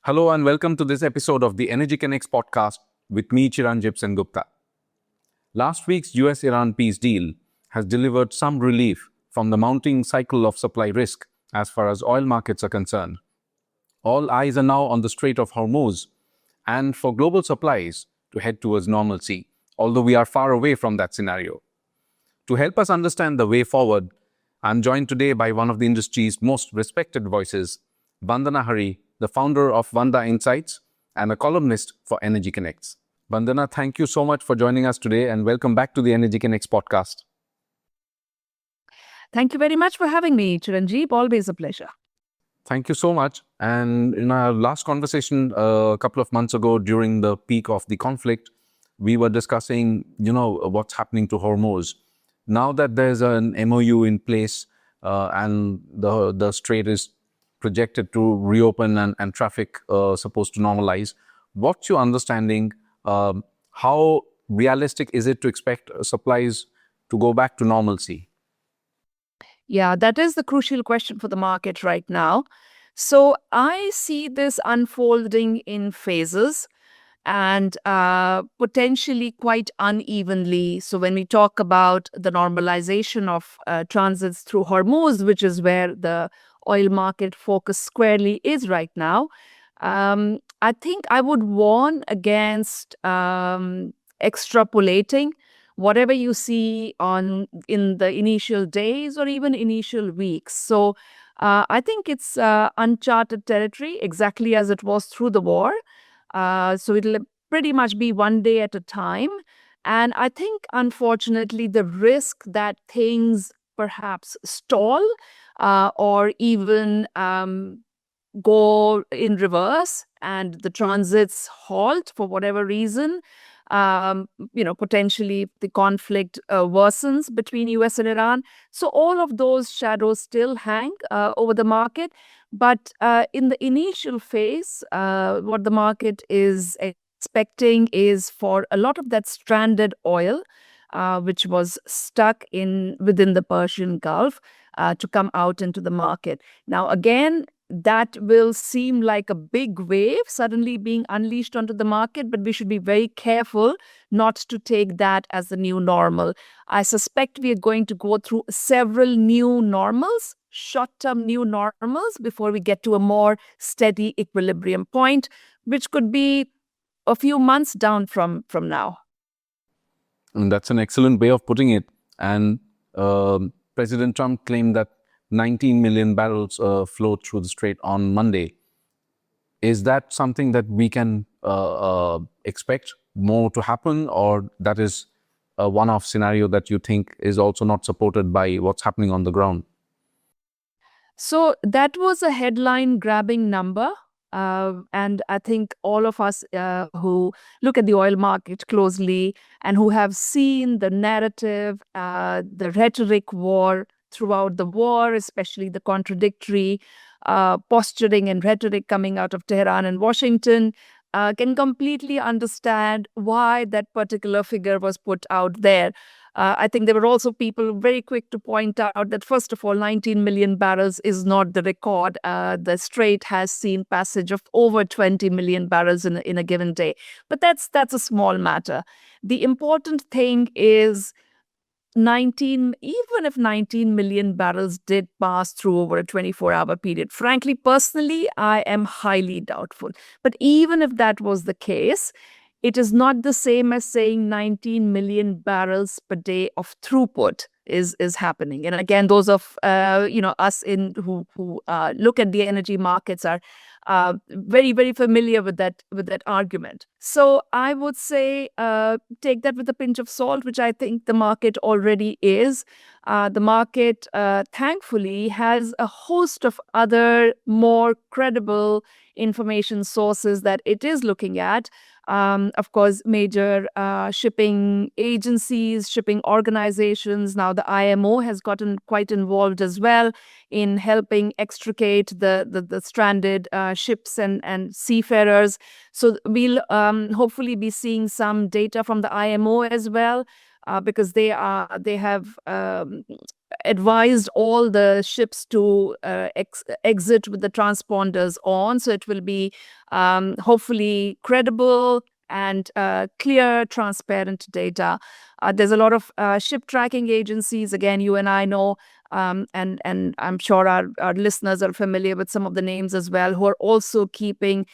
Hello and welcome to this episode of the Energy Connects podcast with me, Chiranjib Sengupta. Last week's US-Iran peace deal has delivered some relief from the mounting cycle of supply risk as far as oil markets are concerned. All eyes are now on the Strait of Hormuz and for global supplies to head towards normalcy, although we are far away from that scenario. To help us understand the way forward, I'm joined today by one of the industry's most respected voices, Vandana Hari, the founder of Vanda Insights and a columnist for Energy Connects. Vandana, thank you so much for joining us today and welcome back to the Energy Connects podcast. Thank you very much for having me, Chiranjib. Always a pleasure. Thank you so much. And in our last conversation a couple of months ago during the peak of the conflict, we were discussing, what's happening to Hormuz. Now that there's an MOU in place and the strait is projected to reopen and traffic supposed to normalize, what's your understanding? How realistic is it to expect supplies to go back to normalcy? Yeah, that is the crucial question for the market right now. So I see this unfolding in phases and potentially quite unevenly. So when we talk about the normalization of transits through Hormuz, which is where the oil market focus squarely is right now, I think I would warn against extrapolating whatever you see in the initial days or even initial weeks. So I think it's uncharted territory, exactly as it was through the war. So it'll pretty much be one day at a time. And I think, unfortunately, the risk that things perhaps stall or even go in reverse and the transits halt for whatever reason, potentially the conflict worsens between US and Iran. So all of those shadows still hang over the market. But in the initial phase, what the market is expecting is for a lot of that stranded oil, which was stuck within the Persian Gulf, to come out into the market. Now, again, that will seem like a big wave suddenly being unleashed onto the market, but we should be very careful not to take that as the new normal. I suspect we are going to go through several new normals, short-term new normals, before we get to a more steady equilibrium point, which could be a few months down from now. And that's an excellent way of putting it. And President Trump claimed that 19 million barrels flowed through the strait on Monday. Is that something that we can expect more to happen, or that is a one-off scenario that you think is also not supported by what's happening on the ground? So that was a headline-grabbing number. And I think all of us who look at the oil market closely and who have seen the narrative, the rhetoric war throughout the war, especially the contradictory posturing and rhetoric coming out of Tehran and Washington, can completely understand why that particular figure was put out there. I think there were also people very quick to point out that, first of all, 19 million barrels is not the record. The Strait has seen passage of over 20 million barrels in a given day. But that's a small matter. The important thing is even if 19 million barrels did pass through over a 24-hour period, frankly, personally, I am highly doubtful. But even if that was the case, it is not the same as saying 19 million barrels per day of throughput is happening. And again, those of us who look at the energy markets are very, very familiar with that argument. So I would say take that with a pinch of salt, which I think the market already is. The market, thankfully, has a host of other more credible information sources that it is looking at. Of course, major shipping agencies, shipping organizations. Now the IMO has gotten quite involved as well in helping extricate the stranded ships and seafarers. So we'll hopefully be seeing some data from the IMO as well. because they have advised all the ships to exit with the transponders on. So it will be hopefully credible and clear, transparent data. There's a lot of ship tracking agencies. Again, you and I know, and I'm sure our listeners are familiar with some of the names as well, who are also doing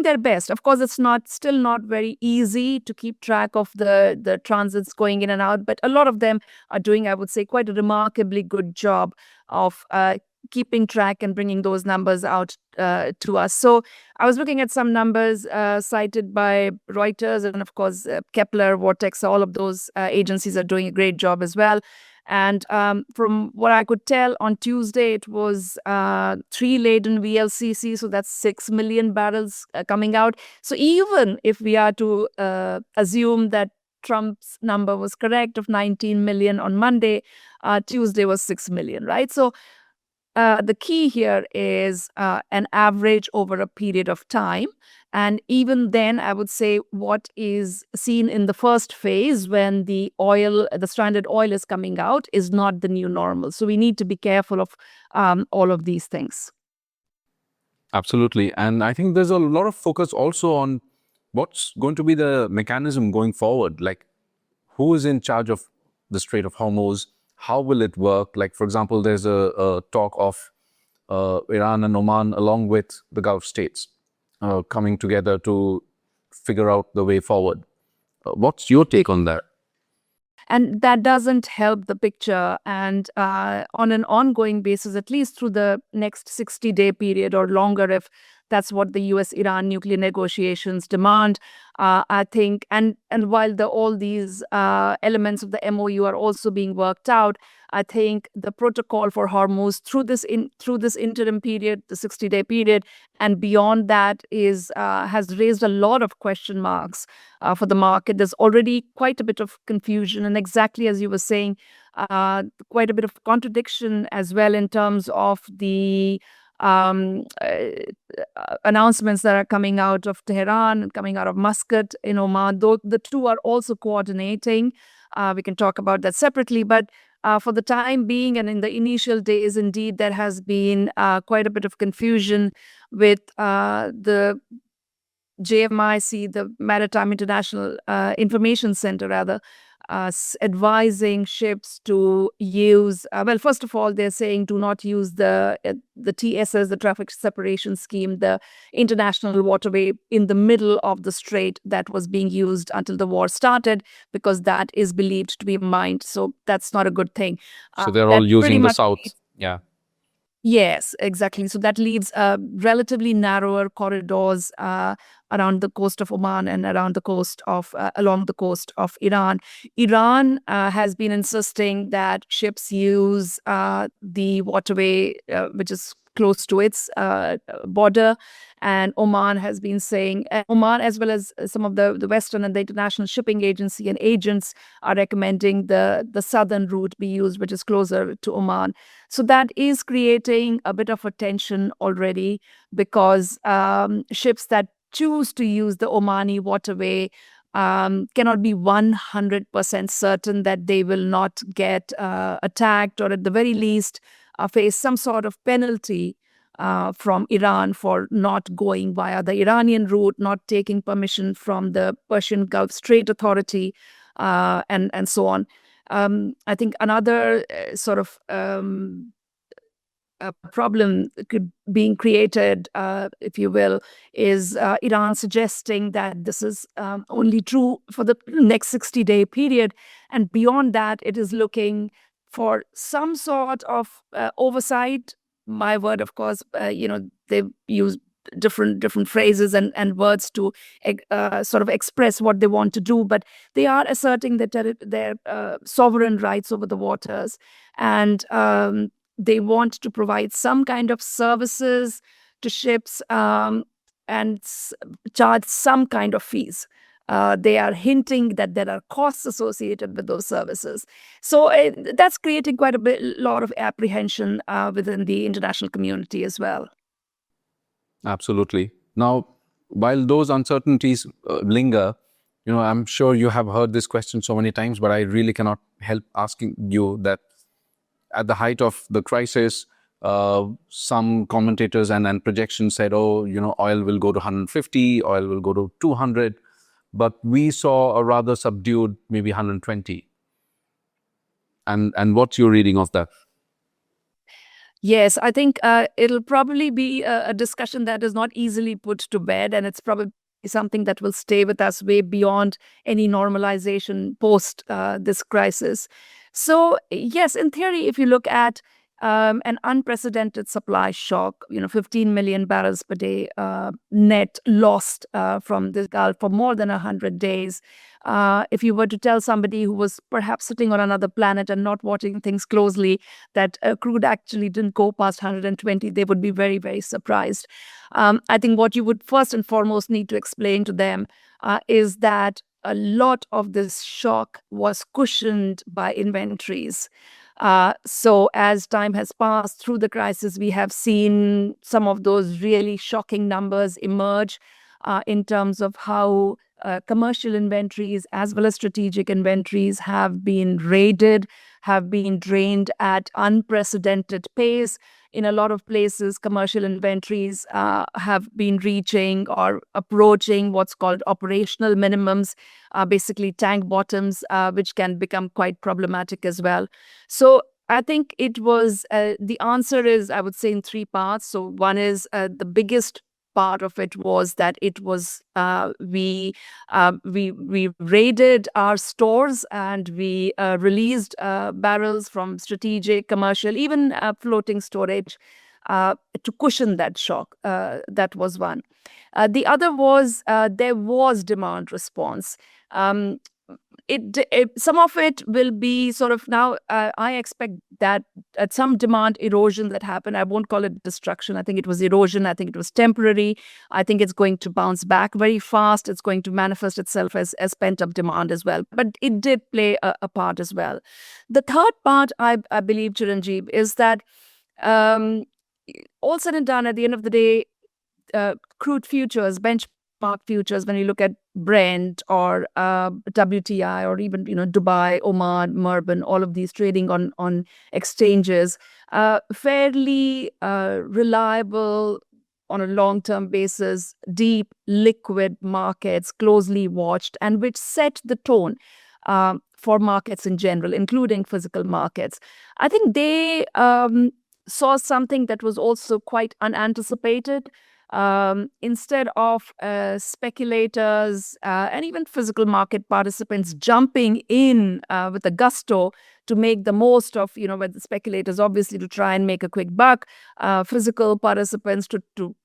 their best. Of course, it's still not very easy to keep track of the transits going in and out, but a lot of them are doing, I would say, quite a remarkably good job of keeping track and bringing those numbers out to us. So I was looking at some numbers cited by Reuters, and of course, Kepler, Vortex, all of those agencies are doing a great job as well. And from what I could tell, on Tuesday, it was 3 laden VLCC, so that's 6 million barrels coming out. So even if we are to assume that Trump's number was correct of 19 million on Monday, Tuesday was 6 million, right? So the key here is an average over a period of time. And even then, I would say what is seen in the first phase when the stranded oil is coming out is not the new normal. So we need to be careful of all of these things. Absolutely. And I think there's a lot of focus also on what's going to be the mechanism going forward. Like, who is in charge of the Strait of Hormuz? How will it work? Like, for example, there's a talk of Iran and Oman along with the Gulf states coming together to figure out the way forward. What's your take on that? And that doesn't help the picture. And on an ongoing basis, at least through the next 60-day period or longer, if that's what the US-Iran nuclear negotiations demand, I think. And while all these elements of the MOU are also being worked out, I think the protocol for Hormuz through this interim period, the 60-day period, and beyond that has raised a lot of question marks for the market. There's already quite a bit of confusion, and exactly as you were saying, quite a bit of contradiction as well in terms of the announcements that are coming out of Tehran and coming out of Muscat in Oman. Though the two are also coordinating. We can talk about that separately, but for the time being and in the initial days, indeed, there has been quite a bit of confusion with the JMIC, the Maritime International Information Center, rather, advising ships to use, well, first of all, they're saying do not use the TSS, the Traffic Separation Scheme, the international waterway in the middle of the strait that was being used until the war started, because that is believed to be mined. So that's not a good thing. So they're all using the south. Yeah. Yes, exactly. So that leaves relatively narrower corridors around the coast of Oman and around the coast of along the coast of Iran. Iran has been insisting that ships use the waterway which is close to its border, and Oman has been saying, Oman as well as some of the Western and the International Shipping Agency and agents are recommending the southern route be used, which is closer to Oman. So that is creating a bit of a tension already, because ships that choose to use the Omani waterway cannot be 100% certain that they will not get attacked, or at the very least face some sort of penalty from Iran for not going via the Iranian route, not taking permission from the Persian Gulf Strait Authority, and so on. I think another sort of problem being created, if you will, is Iran suggesting that this is only true for the next 60-day period. And beyond that, it is looking for some sort of oversight. My word, of course, they use different phrases and words to sort of express what they want to do, but they are asserting their sovereign rights over the waters, and they want to provide some kind of services to ships and charge some kind of fees. They are hinting that there are costs associated with those services. So that's creating quite a lot of apprehension within the international community as well. Absolutely. Now, while those uncertainties linger, I'm sure you have heard this question so many times, but I really cannot help asking you that at the height of the crisis, some commentators and projections said, oh, oil will go to 150, oil will go to 200, but we saw a rather subdued, maybe 120. And what's your reading of that? Yes, I think it'll probably be a discussion that is not easily put to bed, and it's probably something that will stay with us way beyond any normalization post this crisis. So, yes, in theory, if you look at an unprecedented supply shock, 15 million barrels per day net lost from the Gulf for more than 100 days. If you were to tell somebody who was perhaps sitting on another planet and not watching things closely that crude actually didn't go past 120, they would be very, very surprised. I think what you would first and foremost need to explain to them is that a lot of this shock was cushioned by inventories. So as time has passed through the crisis, we have seen some of those really shocking numbers emerge in terms of how commercial inventories as well as strategic inventories have been raided, have been drained at unprecedented pace. In a lot of places, commercial inventories have been reaching or approaching what's called operational minimums, basically tank bottoms, which can become quite problematic as well. So I think it was the answer is, I would say, in three parts. So one is the biggest part of it was that it was we raided our stores and we released barrels from strategic, commercial, even floating storage to cushion that shock. That was one. The other was there was demand response. Um, some of it will be sort of now. I expect that at some demand erosion that happened. I won't call it destruction. I think it was erosion. I think it was temporary. I think it's going to bounce back very fast. It's going to manifest itself as pent up demand as well. But it did play a part as well. The third part, I believe, Chiranjib, is that all said and done, at the end of the day, crude futures, benchmark futures, when you look at Brent or WTI or even Dubai, Oman, Murban, all of these trading on exchanges, fairly reliable on a long-term basis, deep, liquid markets, closely watched, and which set the tone for markets in general, including physical markets. I think they saw something that was also quite unanticipated. Instead of speculators and even physical market participants jumping in with a gusto to make the most of, with the speculators obviously to try and make a quick buck, physical participants to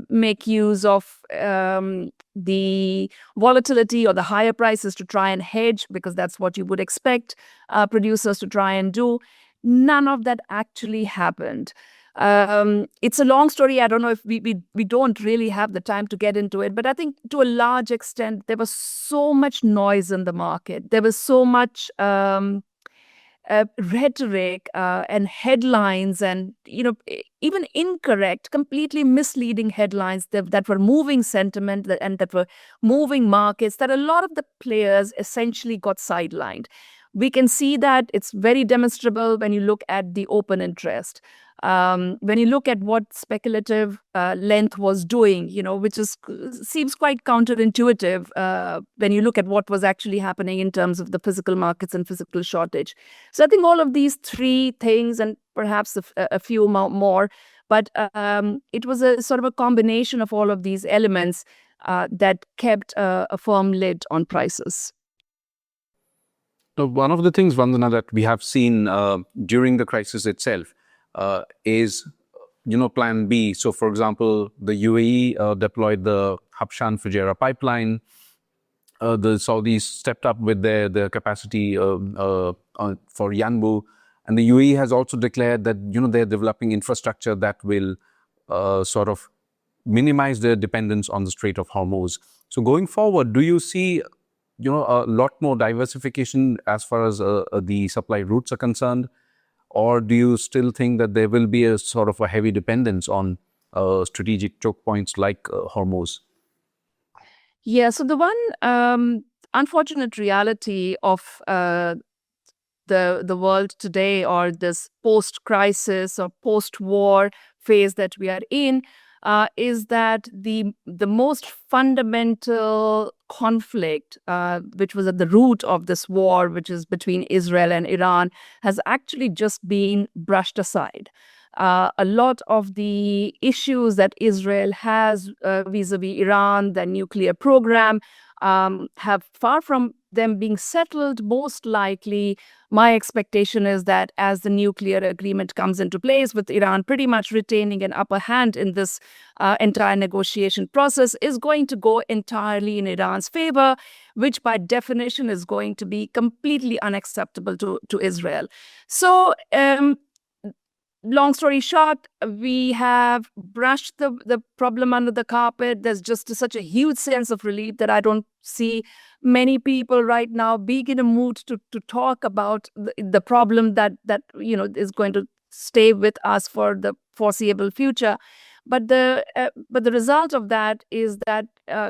make use of the volatility or the higher prices to try and hedge, because that's what you would expect producers to try and do. None of that actually happened. It's a long story. I don't know if we don't really have the time to get into it, but I think to a large extent, there was so much noise in the market. There was so much rhetoric and headlines and, even incorrect, completely misleading headlines that were moving sentiment and that were moving markets, that a lot of the players essentially got sidelined. We can see that it's very demonstrable when you look at the open interest. When you look at what speculative length was doing, which seems quite counterintuitive when you look at what was actually happening in terms of the physical markets and physical shortage. So I think all of these three things, and perhaps a few more, but it was a sort of a combination of all of these elements that kept a firm lid on prices. So one of the things, Vandana, that we have seen during the crisis itself is, Plan B. So, for example, the UAE deployed the Habshan Fujairah pipeline. The Saudis stepped up with their capacity for Yanbu, and the UAE has also declared that they're developing infrastructure that will sort of minimize their dependence on the Strait of Hormuz. So, going forward, do you see a lot more diversification as far as the supply routes are concerned? Or do you still think that there will be a sort of a heavy dependence on strategic choke points like Hormuz? Yeah, so the one unfortunate reality of the world today, or this post-crisis or post-war phase that we are in, is that the most fundamental conflict, which was at the root of this war, which is between Israel and Iran, has actually just been brushed aside. A lot of the issues that Israel has vis-a-vis Iran, the nuclear program, have far from them being settled. Most likely, my expectation is that as the nuclear agreement comes into place, with Iran pretty much retaining an upper hand in this entire negotiation process, is going to go entirely in Iran's favor, which by definition is going to be completely unacceptable to Israel. So, long story short, we have brushed the problem under the carpet. There's just such a huge sense of relief that I don't see many people right now being in a mood to talk about the problem that is going to stay with us for the foreseeable future. But the result of that is that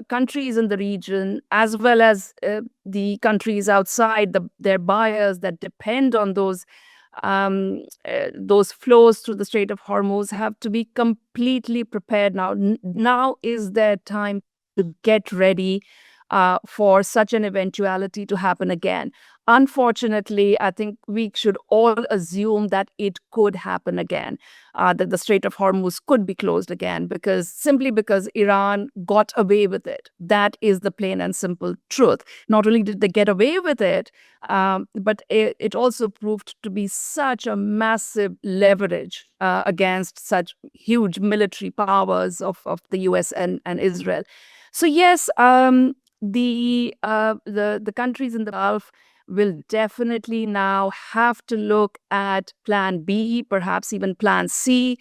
countries in the region, as well as the countries outside, their buyers that depend on those flows through the Strait of Hormuz, have to be completely prepared now. Now is their time to get ready for such an eventuality to happen again. Unfortunately, I think we should all assume that it could happen again, that the Strait of Hormuz could be closed again, simply because Iran got away with it. That is the plain and simple truth. Not only did they get away with it, but it also proved to be such a massive leverage against such huge military powers of the US and Israel. So yes, the countries in the Gulf will definitely now have to look at Plan B, perhaps even Plan C,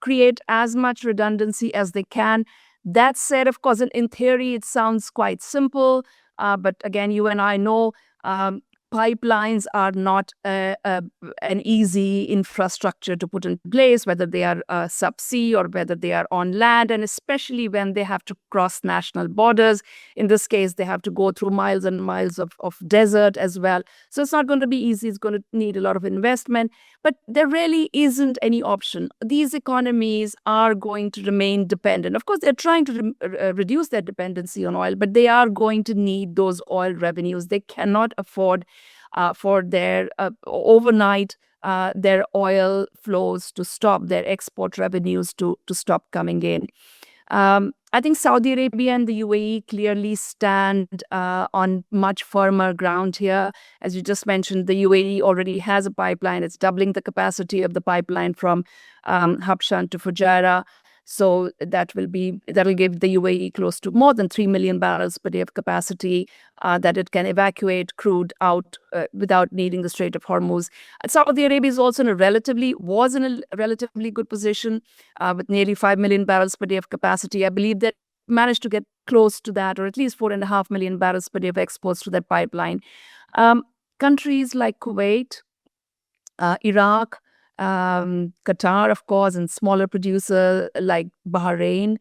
create as much redundancy as they can. That said, of course, in theory, it sounds quite simple. But again, you and I know um, pipelines are not an easy infrastructure to put in place, whether they are subsea or whether they are on land, and especially when they have to cross national borders. In this case, they have to go through miles and miles of desert as well. So it's not going to be easy. It's going to need a lot of investment. But there really isn't any option. These economies are going to remain dependent. Of course, they're trying to reduce their dependency on oil, but they are going to need those oil revenues. They cannot afford for their overnight their oil flows to stop, their export revenues to stop coming in. I think Saudi Arabia and the UAE clearly stand on much firmer ground here. As you just mentioned, the UAE already has a pipeline. It's doubling the capacity of the pipeline from Habshan to Fujairah. So that'll give the UAE close to more than 3 million barrels per day of capacity that it can evacuate crude out without needing the Strait of Hormuz. Saudi Arabia was in a relatively good position with nearly 5 million barrels per day of capacity. I believe that managed to get close to that, or at least 4.5 million barrels per day of exports to that pipeline. Countries like Kuwait, Iraq, Qatar, of course, and smaller producer like Bahrain,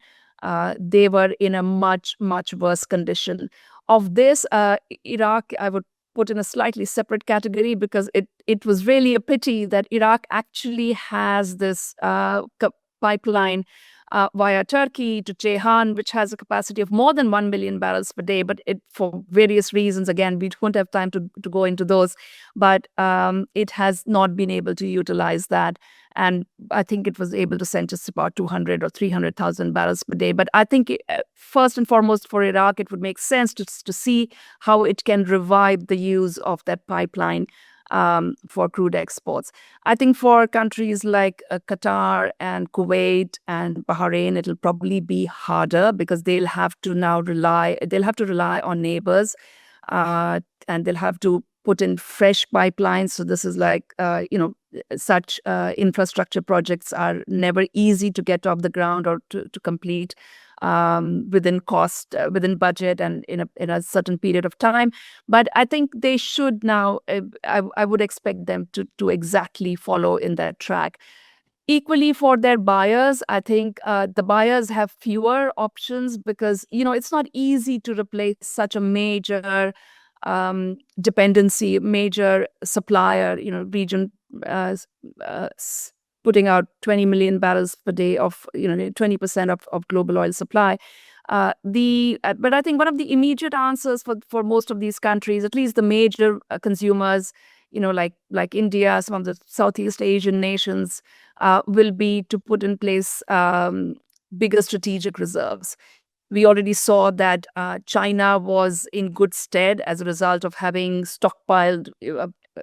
they were in a much, much worse condition. Of this, Iraq, I would put in a slightly separate category, because it was really a pity that Iraq actually has this pipeline via Turkey to Ceyhan, which has a capacity of more than 1 million barrels per day. But for various reasons, again, we won't have time to go into those, but it has not been able to utilize that. And I think it was able to send just about 200 or 300,000 barrels per day. But I think first and foremost for Iraq, it would make sense to see how it can revive the use of that pipeline for crude exports. I think for countries like Qatar and Kuwait and Bahrain, it'll probably be harder, because they'll have to rely on neighbors, and they'll have to put in fresh pipelines. So this is like, such infrastructure projects are never easy to get off the ground or to complete within cost, within budget, and in a certain period of time. But I think they should now, I would expect them to exactly follow in that track. Equally for their buyers, I think the buyers have fewer options because, it's not easy to replace such a major dependency, major supplier, region uh, s- putting out 20 million barrels per day of, 20% of global oil supply. But I think one of the immediate answers for most of these countries, at least the major consumers, like India, some of the Southeast Asian nations, will be to put in place bigger strategic reserves. We already saw that China was in good stead as a result of having stockpiled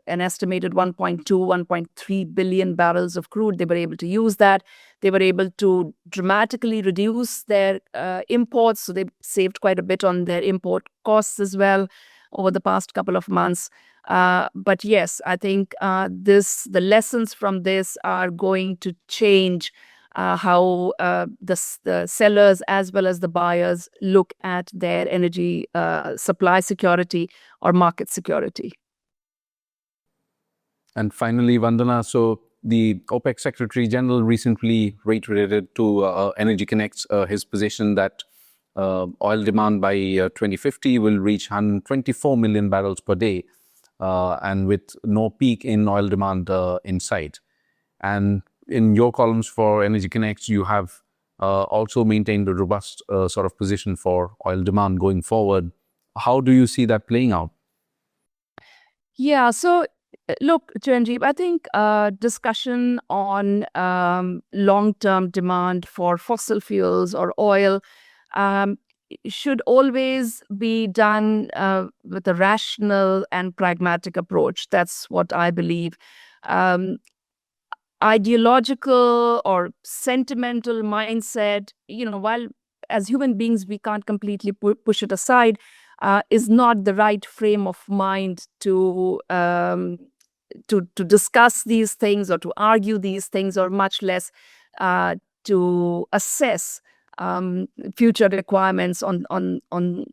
an estimated 1.2, 1.3 billion barrels of crude. They were able to use that. They were able to dramatically reduce their imports. So they saved quite a bit on their import costs as well over the past couple of months. But yes, I think the lessons from this are going to change how the sellers as well as the buyers look at their energy supply security or market security. And finally, Vandana, so the OPEC Secretary General recently reiterated to Energy Connect's his position that oil demand by 2050 will reach 124 million barrels per day, and with no peak in oil demand in sight. And in your columns for Energy Connects, you have also maintained a robust sort of position for oil demand going forward. How do you see that playing out? Yeah, so look, Chiranjib, I think discussion on long-term demand for fossil fuels or oil um, should always be done with a rational and pragmatic approach. That's what I believe. Um, Ideological or sentimental mindset, while as human beings we can't completely push it aside, is not the right frame of mind to discuss these things or to argue these things, or much less to assess future requirements on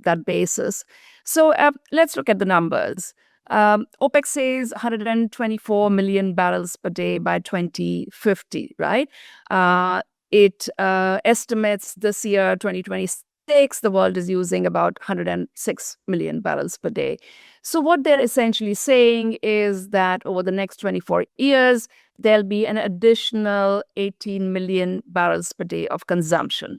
that basis. So let's look at the numbers. OPEC says 124 million barrels per day by 2050, right? It estimates this year, 2026, the world is using about 106 million barrels per day. So what they're essentially saying is that over the next 24 years, there'll be an additional 18 million barrels per day of consumption.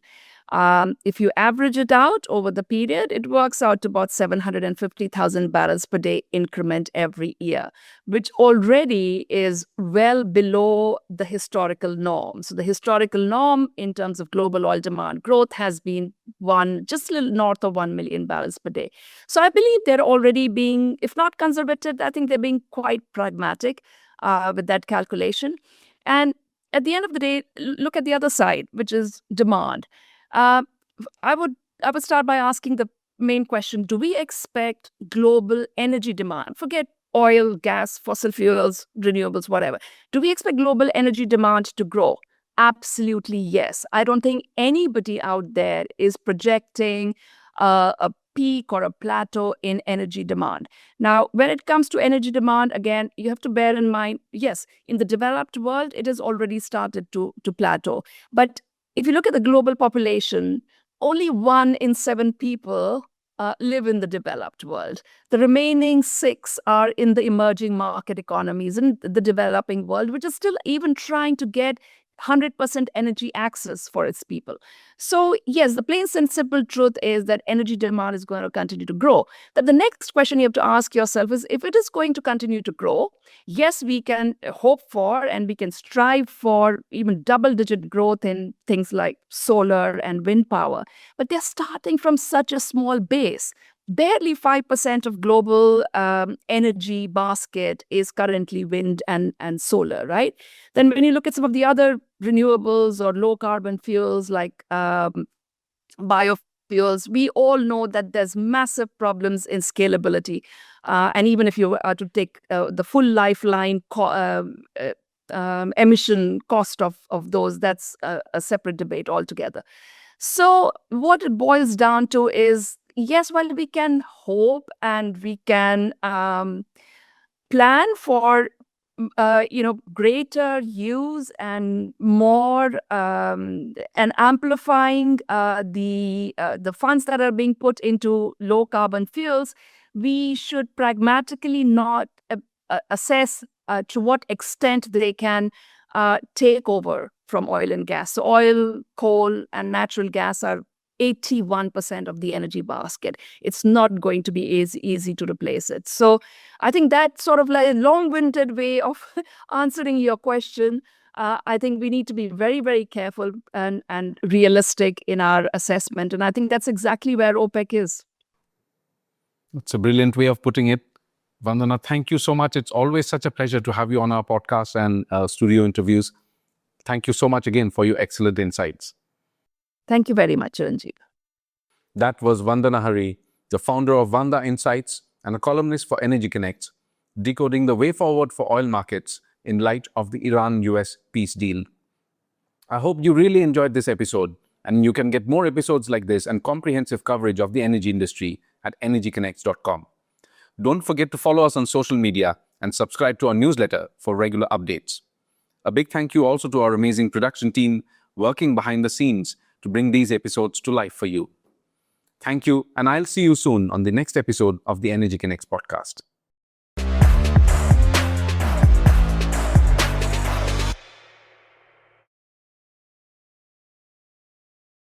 If you average it out over the period, it works out to about 750,000 barrels per day increment every year, which already is well below the historical norm. So the historical norm in terms of global oil demand growth has been just a little north of 1 million barrels per day. So I believe they're already being, if not conservative, I think they're being quite pragmatic with that calculation. And at the end of the day, look at the other side, which is demand. Uh, I would start by asking the main question: do we expect global energy demand? Forget oil, gas, fossil fuels, renewables, whatever. Do we expect global energy demand to grow? Absolutely yes. I don't think anybody out there is projecting a peak or a plateau in energy demand. Now, when it comes to energy demand, again, you have to bear in mind, yes, in the developed world, it has already started to plateau. But if you look at the global population, only 1 in 7 people live in the developed world. The remaining 6 are in the emerging market economies in the developing world, which is still even trying to get 100% energy access for its people. So, yes, the plain and simple truth is that energy demand is going to continue to grow. That the next question you have to ask yourself is, if it is going to continue to grow, yes, we can hope for and we can strive for even double-digit growth in things like solar and wind power. But they're starting from such a small base. Barely 5% of global energy basket is currently wind and solar, right? Then when you look at some of the other renewables or low carbon fuels like biofuels, we all know that there's massive problems in scalability. And even if you are to take the full lifeline emission cost of those, that's a separate debate altogether. So what it boils down to is, yes, while we can hope and we can plan for greater use and more and amplifying the funds that are being put into low carbon fuels, we should pragmatically not assess to what extent they can take over from oil and gas. So oil, coal, and natural gas are 81% of the energy basket. It's not going to be easy to replace it. So I think that's sort of like a long-winded way of answering your question. I think we need to be very, very careful and realistic in our assessment. And I think that's exactly where OPEC is. That's a brilliant way of putting it. Vandana, thank you so much. It's always such a pleasure to have you on our podcast and studio interviews. Thank you so much again for your excellent insights. Thank you very much, Chiranjib. That was Vandana Hari, the founder of Vanda Insights and a columnist for Energy Connects, decoding the way forward for oil markets in light of the Iran-US peace deal. I hope you really enjoyed this episode, and you can get more episodes like this and comprehensive coverage of the energy industry at energyconnects.com. Don't forget to follow us on social media and subscribe to our newsletter for regular updates. A big thank you also to our amazing production team working behind the scenes to bring these episodes to life for you. Thank you, and I'll see you soon on the next episode of the Energy Connects podcast.